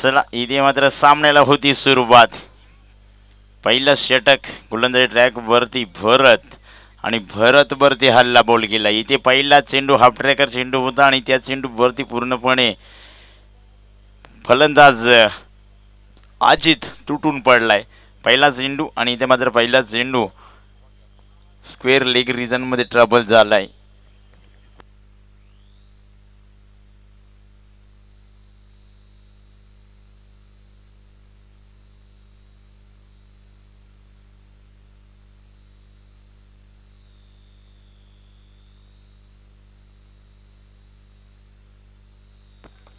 चला इथे मात्र सामन्याला होती सुरुवात. पहिलं षटक गोलंदाजी ट्रॅक वरती भरत आणि भरत वरती हल्ला बॉल केला. इथे पहिला चेंडू हाफ ट्रॅकर चेंडू होता आणि त्या चेंडू वरती पूर्णपणे फलंदाज अजित तुटून पडलाय. पहिला चेंडू आणि इथे मात्र पहिला चेंडू स्क्वेअर लेग रिजन मध्ये ट्रबल झालाय.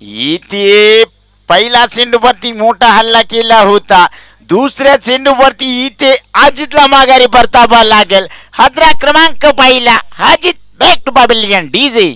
इथे पहिला चेंडूवरती मोठा हल्ला केला होता. दुसऱ्या चेंडूवरती इथे अजितला माघारी परतावा लागेल. हद्रा क्रमांक पहिला Ajit back to pavilion DJ.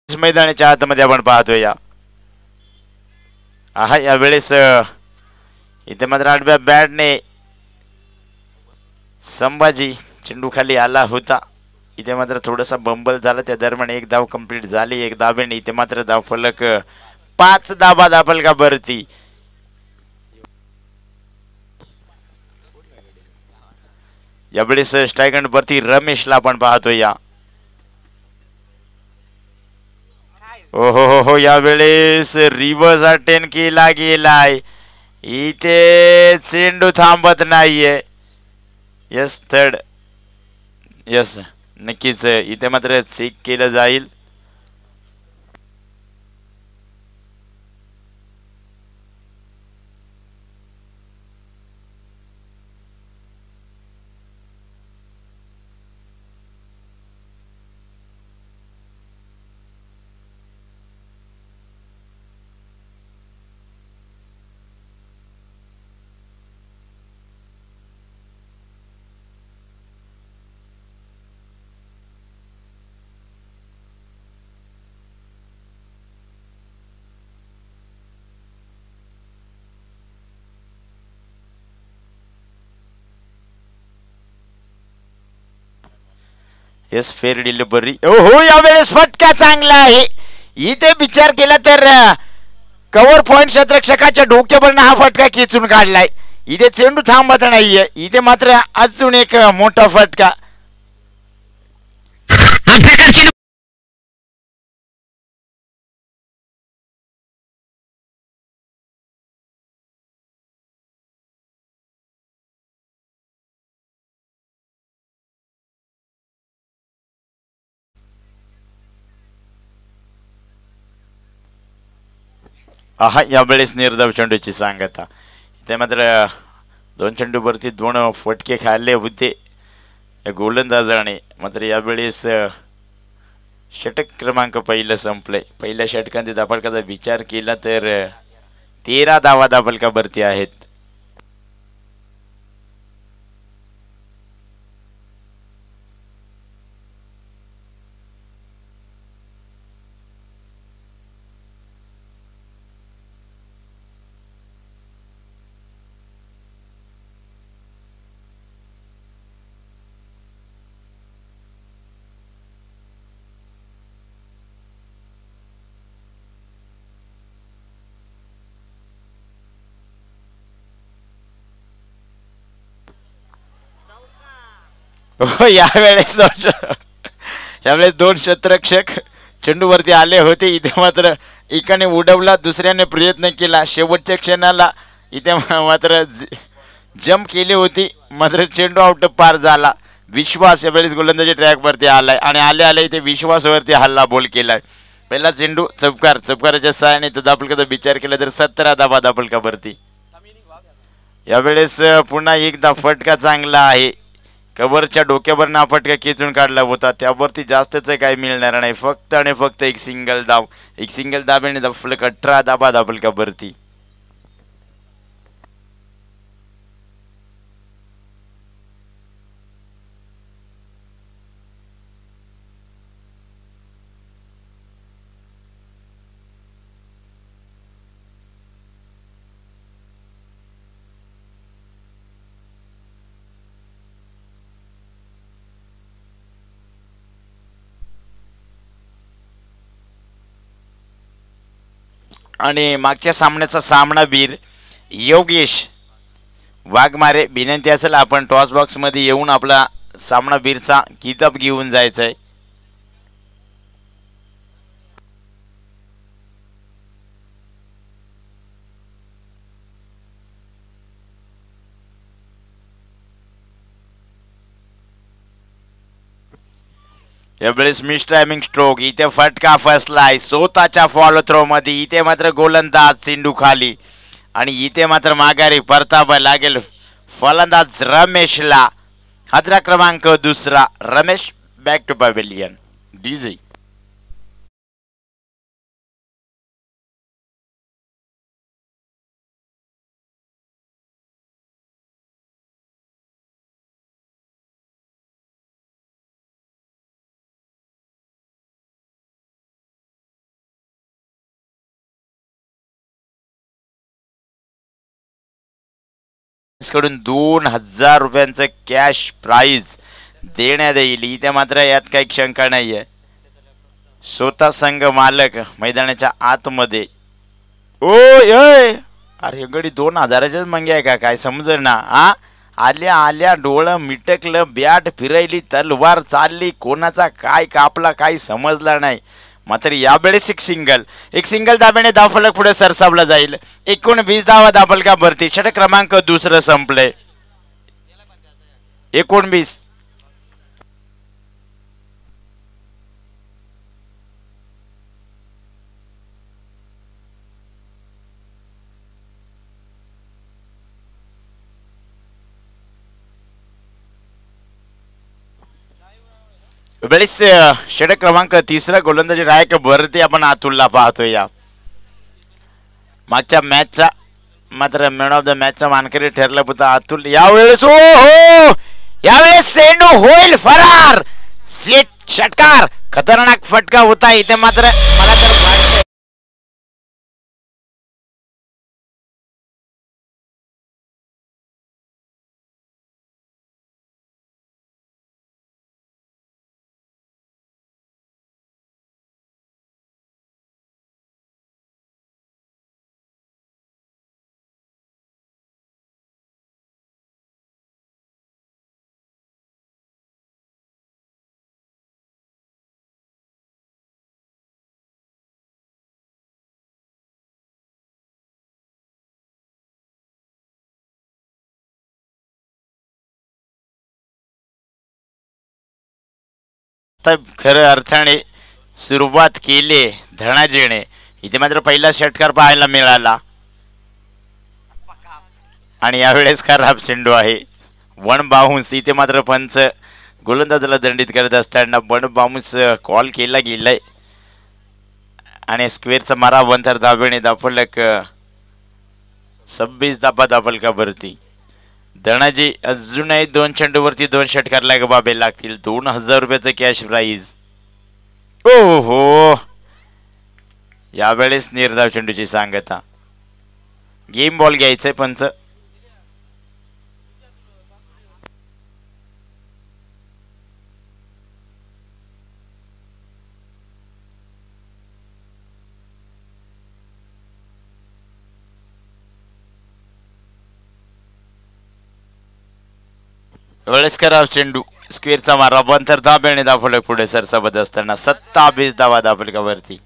मैदानाच्या आतमध्ये आपण पाहतोय या वेळेस इथे मात्र आडव्या बॅटने संभाजी चेंडू खाली आला होता. इथे मात्र थोडासा बंबल झाला. त्या दरम्यान एक धाव कंप्लीट झाली. एक धावेने इथे मात्र धाव फलक 5 धावा धाफलकावरती. यावेळेस स्ट्रायक वरती रमेशला आपण पाहतोय हो यावेळेस रिव्हर्स अटेंड केला गेलाय. इथे चेंडू थांबत नाहीये. यस थर्ड यस नक्कीच इथे मात्र चेक केलं जाईल. Yes fair delivery. हो यावेळेस फटका चांगला आहे. इथे विचार केला तर कव्हर पॉइंट क्षेत्ररक्षकाच्या डोक्यावरनं हा फटका खेचून काढलाय. इथे चेंडू थांबत नाहीये. इथे मात्र अजून एक मोठा फटका. यावेळेस निर्धाव चेंडूची सांगता. इथे मात्र 2 चेंडूवरती 2 फटके खाल्ले होते गोलंदाजाने. मात्र यावेळेस षटक क्रमांक पहिलं संपलंय. पहिल्या षटकांत धाफलकाचा विचार केला तर 13 धावा धाफलकावरती आहेत. हो यावेळेस 2 क्षेत्ररक्षक चेंडूवरती आले होते. इथे मात्र एकाने उडवला दुसऱ्याने प्रयत्न केला. शेवटच्या क्षणाला इथे मात्र जम्प केली होती, मात्र चेंडू आउट पार झाला. विश्वास यावेळेस गोलंदाजी ट्रॅकवरती आलाय आणि आले आले इथे विश्वासवरती हल्ला बोल केलाय. पहिला चेंडू चपकाराच्या सहाय्याने तर दापलकाचा विचार केला तर 17 धाबा दापलकावरती. यावेळेस पुन्हा एकदा फटका चांगला आहे. कव्हरच्या डोक्यावर ना फटका खेचून काढला होता, त्यावरती जास्तच काही मिळणार नाही. फक्त आणि फक्त एक सिंगल धाब्याने दापलक 18 धाबा दापलकावरती. आणि मागच्या सामन्याचा सामनावीर योगेश वाघमारे, विनंती असेल आपण टॉस बॉक्स मध्ये येऊन आपला सामनावीरचा किताब घेऊन जायचंय. यावेळेस मिस टायमिंग स्ट्रोक, इथे फटका फसलाय स्वतःच्या फॉलो थ्रो मध्ये. इथे मात्र गोलंदाज सिंधू खाली आणि इथे मात्र माघारी परतावा लागेल फलंदाज रमेशला. हादरा क्रमांक 2 Ramesh back to pavilion. DJ कडून 2000 रुपयांचं कॅश प्राइज देण्यात येईल. इथे मात्र यात काही शंका नाहीये. स्वतः संघ मालक मैदानाच्या आतमध्ये. ओय अरे गडी 2000च्याच मंगी आहे का काय समज ना. आल्या आल्या डोळं मिटकलं, बॅट फिरायली, तलवार चालली, कोणाचा काय कापला काही समजला नाही. मात्र यावेळेस एक सिंगल दाब्याने धावफलक पुढे सरसावला जाईल. 19 धावा धावफलका भरती. षटक क्रमांक 2 संपले. 19. वेळेस षटक क्रमांक 3 गोलंदाजी रायक भरती आपण अतुलला पाहतोय. या मागच्या मॅचचा मात्र मॅन ऑफ द मॅचचा मानकरी ठरला होता अतुल. यावेळेस हो यावेळेस सेंडू होईल फरार. सेट षटकार खतरनाक फटका होता. इथे मात्र मला तर खरं अर्थाने सुरुवात केली धनाजीने. इथे मात्र पहिला षटकार पाहायला मिळाला आणि यावेळेस खराब चेंडू आहे. One bounce. इथे मात्र पंच गोलंदाजाला दंडित करत असताना वन बाउन्स कॉल केला गेलाय आणि स्क्वेअरचा मारा वंतर धावेने दाफलक 26 धाबा दाफलकावरती. धनाजी अजूनही 2 चेंडूवरती 2 षटकार लगावे लागतील. 2000 रुपयाचं कॅश प्राइज. ओहो यावेळेस निर्धाव चेंडूची सांगता. गेम बॉल घ्यायचंय पंच. वेळेसकराव चेंडू स्क्वेअरचा मारा बंतर धाब्याने दाफलक पुढे सरसावत असताना 27 धावा दाफलकावरती.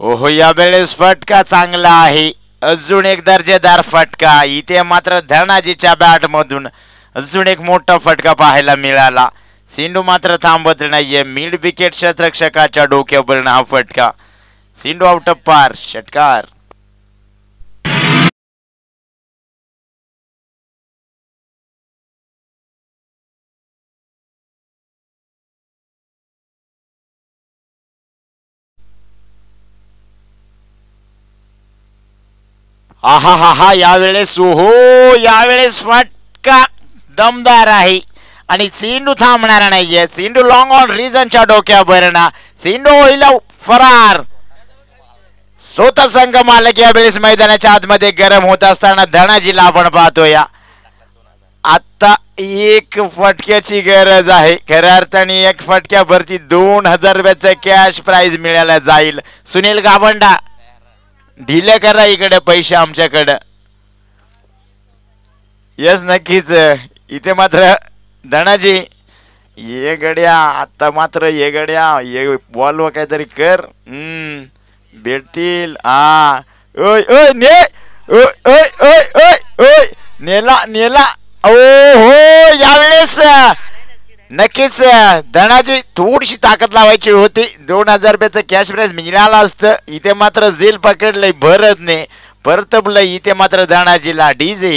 ओहो, यावेळेस फटका चांगला आहे. अजून एक दर्जेदार फटका. इथे मात्र धनाजीच्या बॅट मधून अजून एक मोठा फटका पाहायला मिळाला. सिंधू मात्र थांबत नाहीये. मिड विकेट क्षेत्ररक्षकाच्या डोक्यावरून हा फटका. सिंधू आउट ऑफ पार. षटकार. आहा हा हा, यावेळेस ओहो, यावेळेस फटका दमदार आहे आणि चेंडू थांबणार नाहीये. चेंडू लॉंग ऑन रिझनच्या डोक्यावर ना. चेंडू होईल फरार. स्वतः संघ मालक यावेळेस मैदानाच्या आतमध्ये गरम होत असताना धनाजीला आपण पाहतोय. आता एक फटक्याची गरज आहे. खऱ्या अर्थाने एक फटक्यावरती 2000 रुपयाचं कॅश प्राइज मिळायला जाईल. सुनील गावंडा, ढिले करा इकडे पैसे आमच्याकडं. यस, नक्कीच. इथे मात्र धनाजी, ये गड्या, आता मात्र ये गड्या, ये बॉल व काहीतरी कर. भेटतील. हा, ओय ओय ने, ओय ओय ओय ओय ओय, नेला नेला. ओ हो, यावेळेस नक्कीच धनाजी थोडीशी ताकद लावायची होती. 2000 रुपयाचं कॅश प्राइज मिळालं असतं. इथे मात्र झेल पकडलंय भरत ने, परतपलं इथे मात्र धनाजीला. डीजे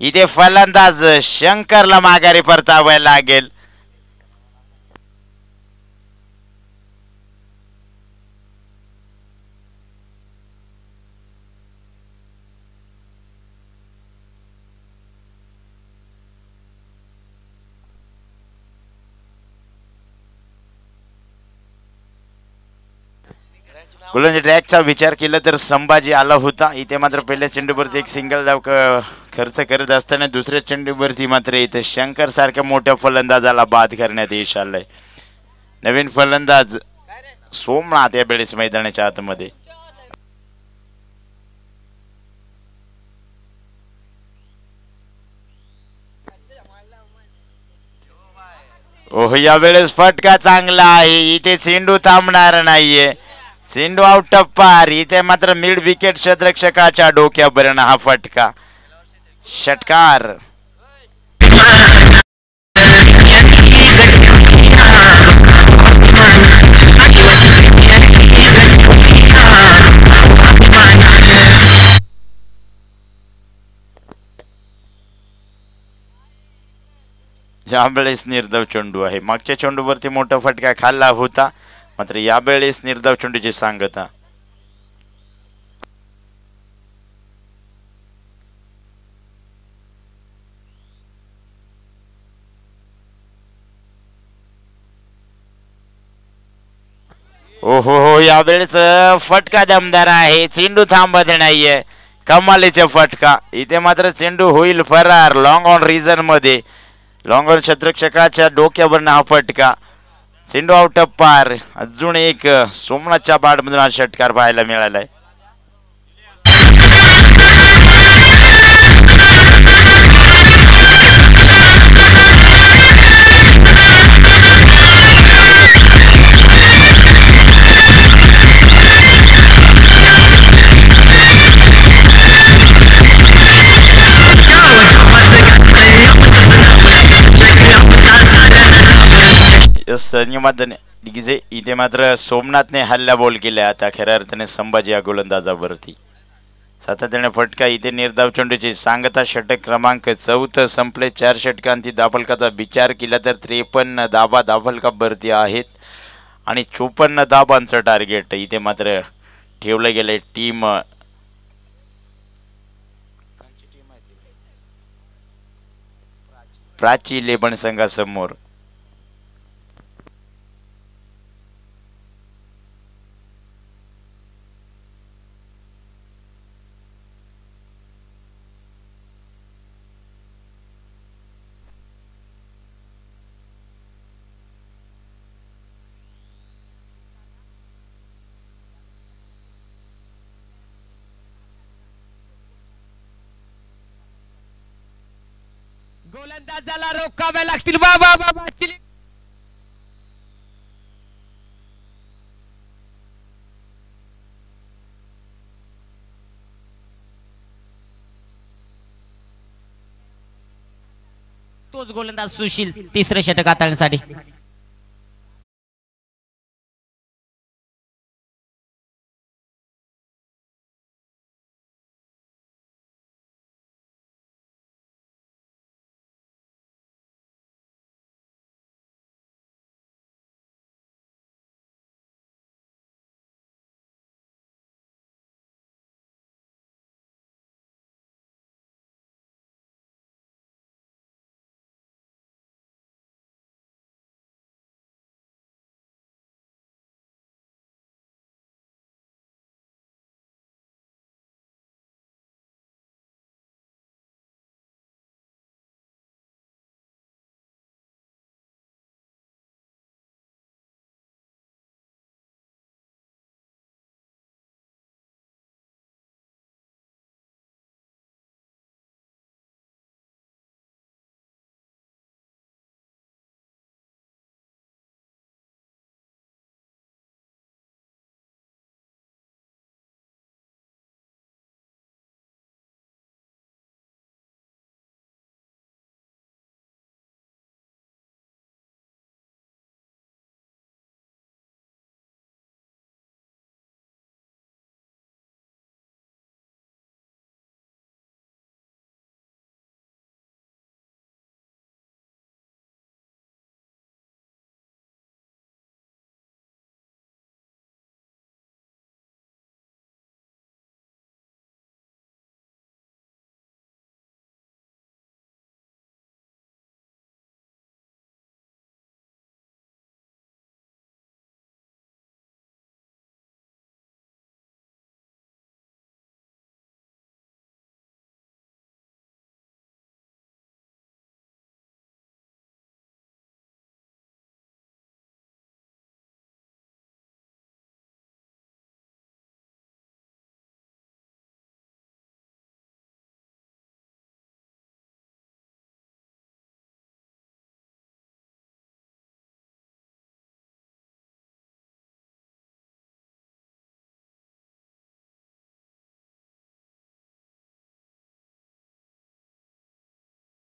इथे फलंदाज शंकरला माघारी परतावायला लागेल. गोलंदाज ट्रॅकचा विचार केला तर संभाजी आला होता. इथे मात्र पहिल्या चेंडूवरती एक सिंगल धाव खर्च करत असताना दुसऱ्या चेंडूवरती मात्र इथे शंकर सारख्या मोठ्या फलंदाजाला बाद करण्यात यश आलंय. नवीन फलंदाज सोमनाथ या वेळेस मैदानाच्या आतमध्ये. ओह, यावेळेस फटका चांगला आहे. इथे चेंडू थांबणार नाहीये. चेंडू आउट ऑफ पार. इथे मात्र मिड विकेट क्षेत्ररक्षकाच्या डोक्यावर हा फटका. षटकार. यावेळेस निर्धाव चेंडू आहे. मागच्या चेंडूवरती मोठा फटका खाल्ला होता, मात्र यावेळेस निर्धाव चेंडूची सांगता. ओहो हो, यावेळेस फटका दमदार आहे, चेंडू थांबत नाहीये. कमालीचा फटका. इथे मात्र चेंडू होईल फरार लॉंग ऑन रिझन मध्ये. लॉंग ऑन क्षेत्ररक्षकाच्या डोक्यावरनं हा फटका. चेंडू आउट ऑफ पार. अजून एक सोमनाथच्या बाडमधून हा षटकार पाहायला मिळालाय. डीजे इथे मात्र सोमनाथने हल्ला बॉल केला आता खऱ्या अर्थाने संभाजी या गोलंदाजावरती. सातत्याने फटका. इथे निर्धाव चेंडूची सांगता. षटक क्रमांक 4 संपले. 4 षटकांती धावफलकाचा विचार केला तर 53 धाबा धावफलकावरती आहेत आणि 54 धाबांचं टार्गेट इथे मात्र ठेवलं गेलंय टीम प्राची 11 संघासमोर. गोलंदाजाला रोखावे लागतील. बाबा बाबा तोच गोलंदाज सुशील तिसरे षटक हाताळण्यासाठी.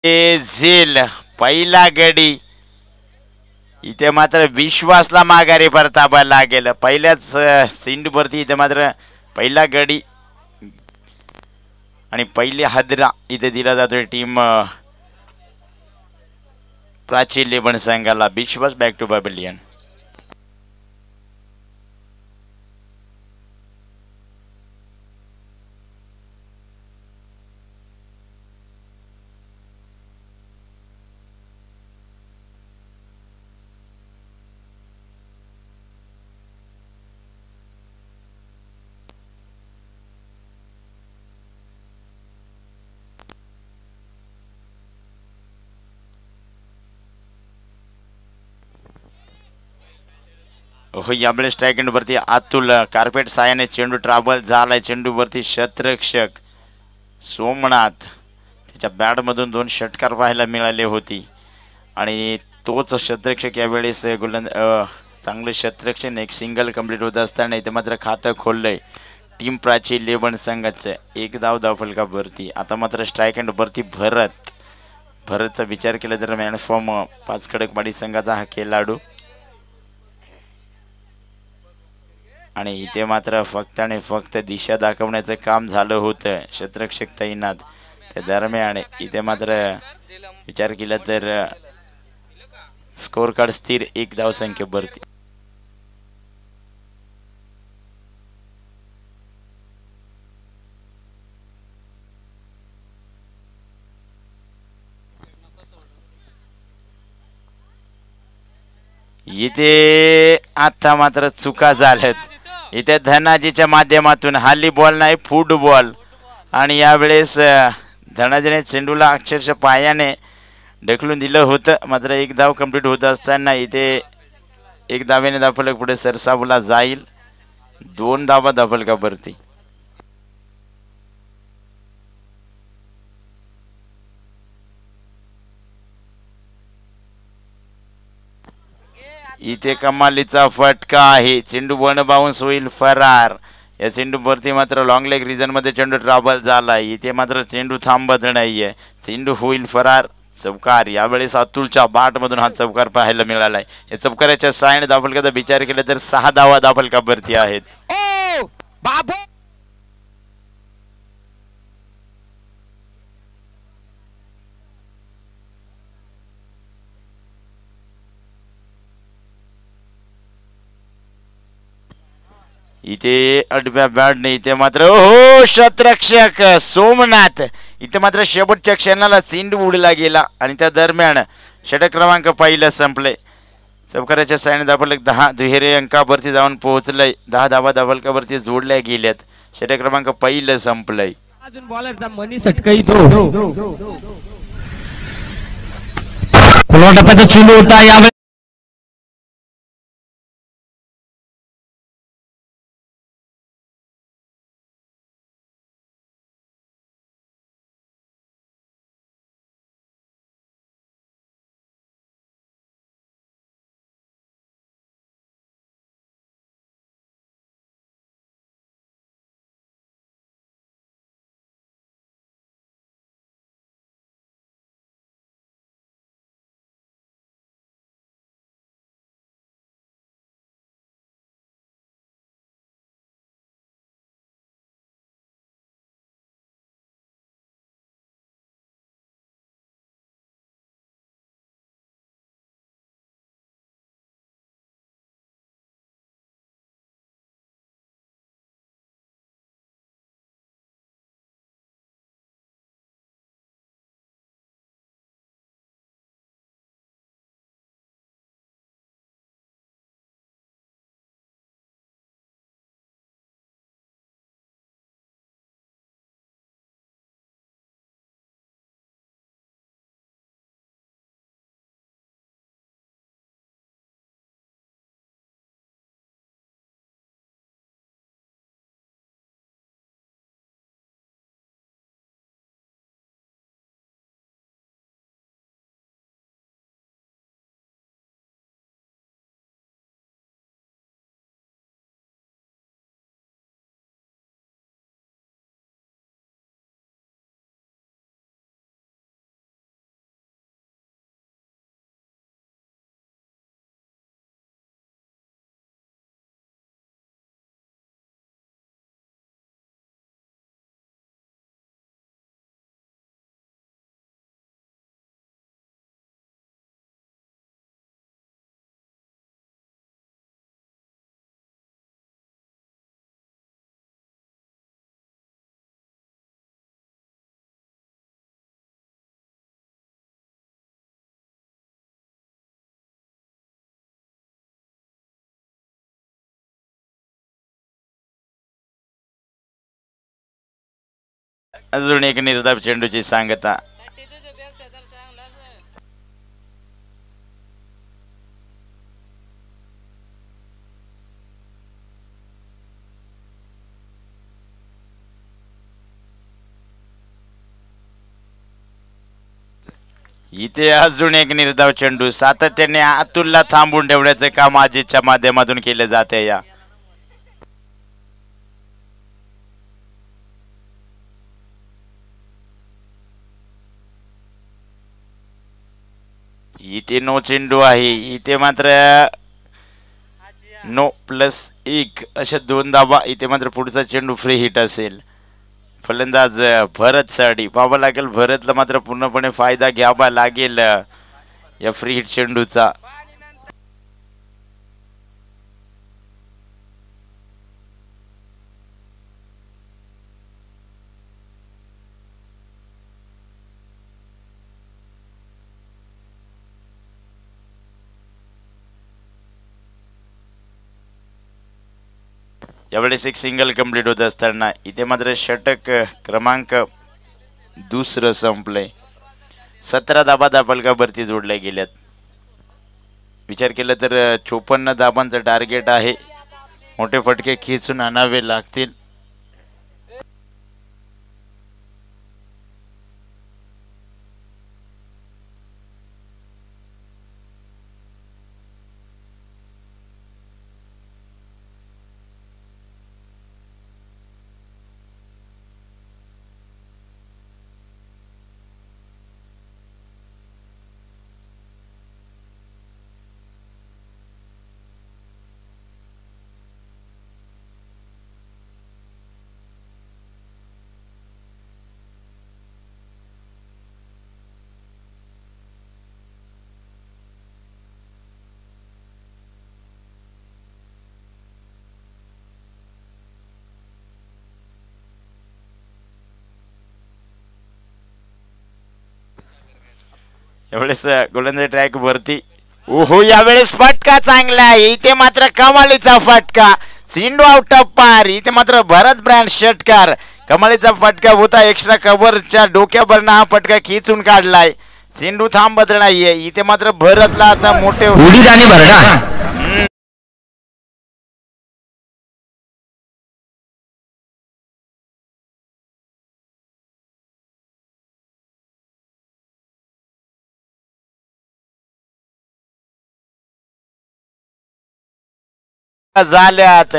झेल पहिला गडी. इथे मात्र विश्वासला माघारी परतावा लागेल. पहिल्याच सिंधूवरती इथे मात्र पहिला गडी आणि पहिली हादरा इथे दिला जातोय टीम प्राची 11 संघाला. विश्वास बॅक टू पॅव्हिलियन. हो यावेळी स्ट्राईक एंडवरती अतुल कार्पेट सायाने चेंडू ट्रॅव्हल झालाय चेंडूवरती क्षेत्ररक्षक सोमनाथ त्याच्या बॅटमधून 2 षटकार पाहायला मिळाले होती आणि तोच क्षेत्ररक्षक यावेळेस चांगले क्षेत्ररक्षण एक सिंगल कंप्लीट होत असताना इथे मात्र खातं खोललंय टीम प्राची 11 संघाचं 1 धाव धावफलकावरती. आता मात्र स्ट्राईक एंडवरती भरतचा विचार केला तर मॅन फॉर्म 5 खडकवाडी संघाचा हा खेळाडू आणि इथे मात्र फक्त आणि फक्त दिशा दाखवण्याचं काम झालं होतं क्षेत्ररक्षक तैनात. त्या दरम्यान इथे मात्र विचार केला तर स्कोर कार्ड स्थिर 1 धावसंख्येवरती. इथे आता मात्र चुका झाल्यात. इथे धनाजीच्या माध्यमातून हल्ली बॉल नाही फुटबॉल आणि यावेळेस धनाजीने चेंडूला अक्षरशः पायाने ढकलून दिलं होतं. मात्र 1 धाव कंप्लीट होत असताना इथे 1 धावेने धावफलक पुढे सरसावला जाईल. 2 धावा धावफलकावरती. इथे कमालीचा फटका आहे चेंडू वन बाउन्स होईल फरार. या चेंडूवरती मात्र लॉंग लेग रिजन मध्ये चेंडू ट्रॅव्हल झाला. इथे मात्र चेंडू थांबत नाहीये चेंडू होईल फरार. चौकार यावेळेस अतुलच्या बाटमधून हा चौकार पाहायला मिळालाय. या चौकाराच्या सायन धावफलकाचा विचार केला तर 6 धावा धावफलकावरती आहेत. इथे अडव्या बॅटने इथे मात्र हो क्षेत्ररक्षक सोमनाथ इथे मात्र शेवटच्या क्षणाला चेंडू उडला गेला आणि त्या दरम्यान षटक क्रमांक पहिलं संपले. चौकाराच्या सायन धावफलक 10 दुहेरी अंकावरती जाऊन पोहोचलंय. 10 धावा धावफलकावरती जोडल्या गेल्यात. षटक क्रमांक पहिलं संपलंय. अजून बॉलरचा मनी सटकाई तो खुला टप्प्याचा चेंडू होता. यावेळी अजून एक निर्धाव चेंडूची सांगता. इथे अजून एक निर्धाव चेंडू सातत्याने अतुलला थांबून ठेवण्याचं काम अजितच्या माध्यमातून केलं जाते या इथे नो चेंडू आहे इथे मात्र नो प्लस 1 अशा 2 धावा इथे मात्र पुढचा चेंडू फ्री हिट असेल फलंदाज भरत साडी पाहावं लागेल भरतला मात्र पूर्णपणे फायदा घ्यावा लागेल या फ्री हिट चेंडूचा यावेळेस एक सिंगल कंप्लीट होत असताना इथे मात्र षटक क्रमांक दुसरं संपलंय 17 धाबा दाबलकावरती जोडल्या गेल्यात विचार केला तर 54 धाबांचं टार्गेट आहे मोठे फटके खेचून आणावे लागतील यावेळेस गोलंदाज ट्रॅक वरती ओहो यावेळेस फटका चांगला आहे इथे मात्र कमालीचा फटका सिंडू आउट ऑफ पार इथे मात्र भरत ब्रँड षटकार कमालीचा फटका होता एक्स्ट्रा कव्हरच्या डोक्यावरनं हा फटका खिचून काढलाय सिंडू थांबत नाहीये इथे मात्र भरतला आता मोठे उडी जाणे भरडा झाल्यात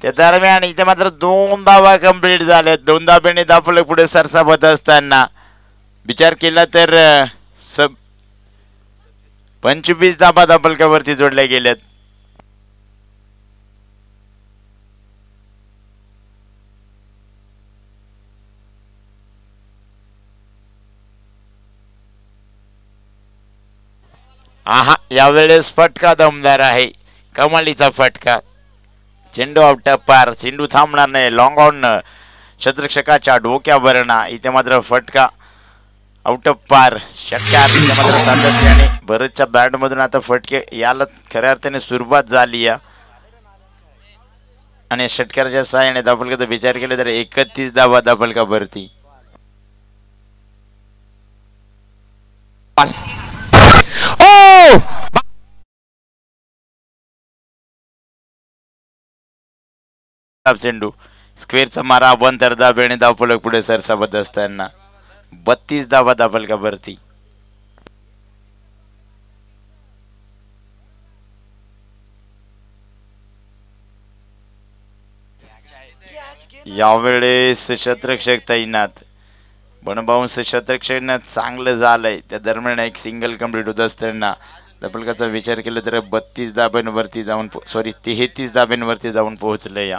त्या दरम्यान इथे मात्र 2 धावा कंप्लीट झाल्यात 2 धाब्याने दाखवलं पुढे सरसावत असताना विचार केला तर 25 धाबा दाबलकावरती जोडल्या गेल्यात आहा यावेळेस फटका दमदार आहे कमालीचा फटका चेंडू आउट पार चेंडू थांबणार नाही लॉंग ऑन क्षेत्ररक्षकाच्या डोक्यावरना इथे मात्र फटका आउट ऑफ पार षटकार इथे मात्र सातत्याने भरतच्या बॅट मधून आता फटके याला खऱ्या अर्थाने सुरुवात झाली आणि षटकाराच्या सहाय्याने दाबलकाचा विचार केला तर 31 धावा दाबलकावरती चेंडू स्क्वेअरचा मारा अभ्यंतर दाब्याने धावफलक पुढे सरसावत असताना 32 धावा दाबलकावरती यावेळेस क्षेत्ररक्षक तैनात बनबाऊंस क्षेत्ररक्षक चांगलं झालंय त्या दरम्यान एक सिंगल कंप्लीट होत असताना दाबलकाचा विचार केला तर 32 धाब्यांवरती जाऊन 33 धाब्यांवरती जाऊन पोहोचले या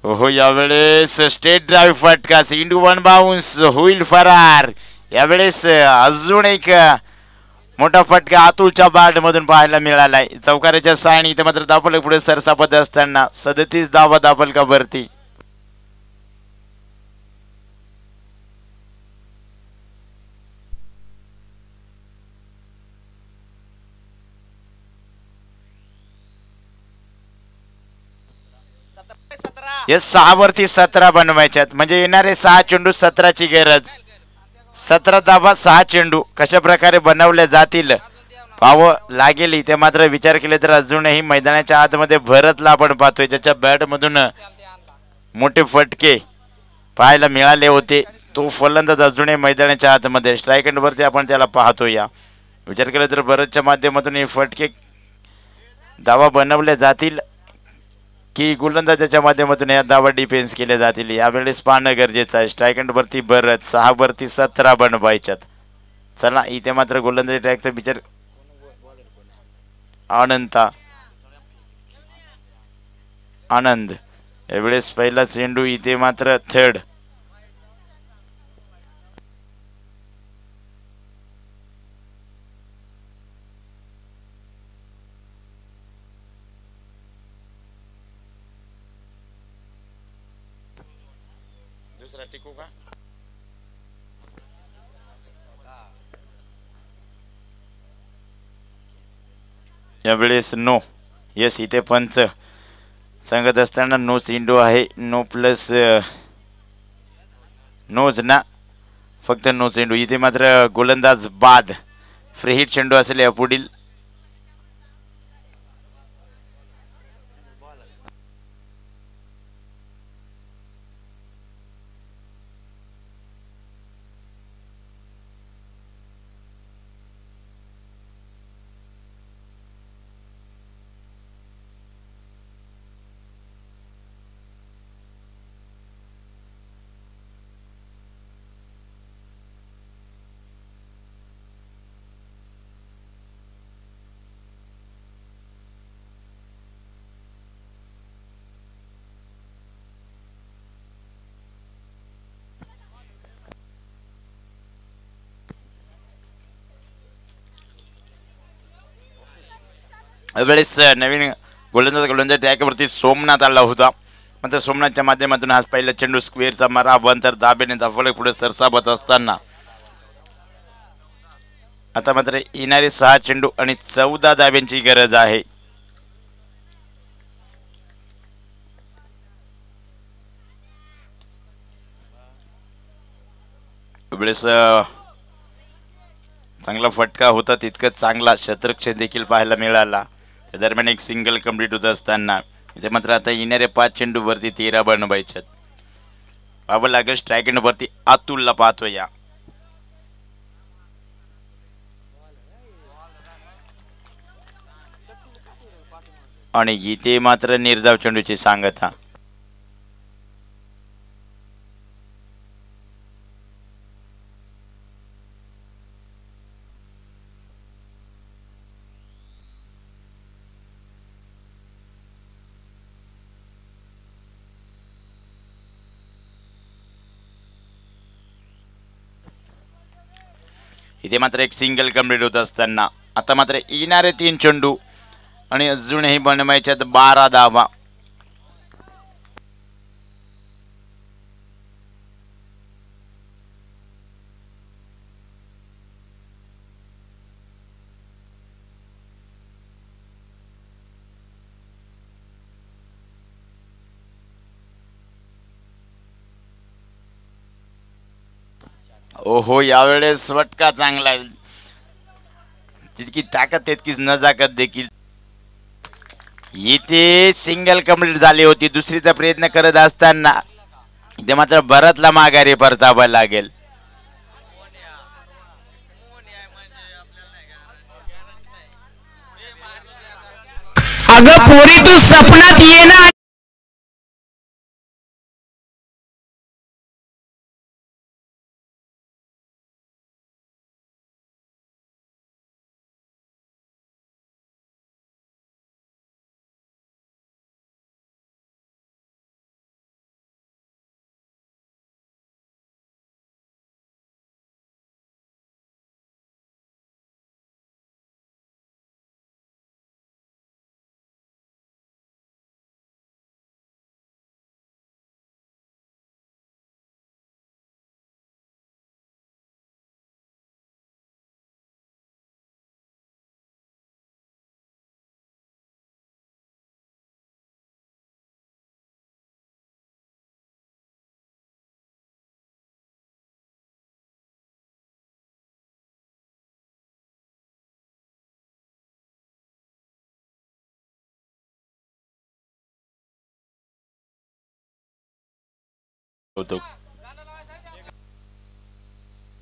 हो यावेळेस स्टेट ड्राईव्ह फटका सिंडू 1 बाउन्स होईल फरार यावेळेस अजून एक मोठा फटका अतुलच्या बॅट मधून पाहायला मिळालाय चौकाराच्या सायन इथे मात्र दाबलक पुढे सरसावत असताना 37 धावा दाबलकावरती हे 6 वरती 17 बनवायच्यात म्हणजे येणारे 6 चेंडू 17 ची गरज 17 धावा 6 चेंडू कशा प्रकारे बनवले जातील पाहावं लागेल. इथे मात्र विचार केले तर अजूनही मैदानाच्या आतमध्ये भरतला आपण पाहतोय, ज्याच्या बॅटमधून मोठे फटके पाहायला मिळाले होते. तो फलंदाज अजूनही मैदानाच्या आतमध्ये स्ट्राईक एंडवरती आपण त्याला पाहतो. या विचार केला तर भरतच्या माध्यमातून हे फटके धावा बनवले जातील की गोलंदाजाच्या माध्यमातून या धावा डिफेन्स केले जातील, यावेळेस पाहणं गरजेचं आहे. स्ट्राईक एंडवरती भरत, 6 वरती 17 बनवायच्यात. चला इथे मात्र गोलंदाजी ट्रॅकचा विचार आनंद यावेळेस पहिला चेंडू. इथे मात्र थर्ड. दुसरा टिकू का? यावेळेस नो. यस, इथे पंच सांगत असताना नो चेंडू आहे. नो प्लस नोज ना, फक्त नो चेंडू. इथे मात्र गोलंदाज बाद. फ्री हिट चेंडू असेल या पुढील. वेळेस नवीन गोलंदाज ट्रॅकवरती सोमनाथ आला होता. मात्र सोमनाथच्या माध्यमातून आज पहिला चेंडू स्क्वेअरचा मारा बंद, तर दाबेने फलक पुढे सरसावत असताना आता मात्र येणारे 6 चेंडू आणि 14 धाब्यांची गरज आहे. वेळेस चांगला फटका होता, तितकंच चांगला शतरक्षण देखील पाहायला मिळाला. त्या दरम्यान एक सिंगल कंप्लीट होत असताना इथे मात्र आता येणारे 5 चेंडू वरती 13 बनवायच्यात. पाहावं लागेल. स्ट्राईक एंड वरती अतुलला पाहतो. या आणि इथे मात्र निर्धाव चेंडूची सांगता. इथे मात्र एक सिंगल कंप्लीट होत असताना आता मात्र येणारे 3 चेंडू आणि अजूनही बनवायच्यात 12 धावा. ओहो, यावेळेस फटका चांगला. जितकी ताकद तितकीच नजाकत देखील. इथे सिंगल कंप्लीट झाली होती. दुसरीचा प्रयत्न करत असताना इथे मात्र भरतला माघारी परतावं लागेल. अगं पोरी, तू सपनात ये ना. कौतुक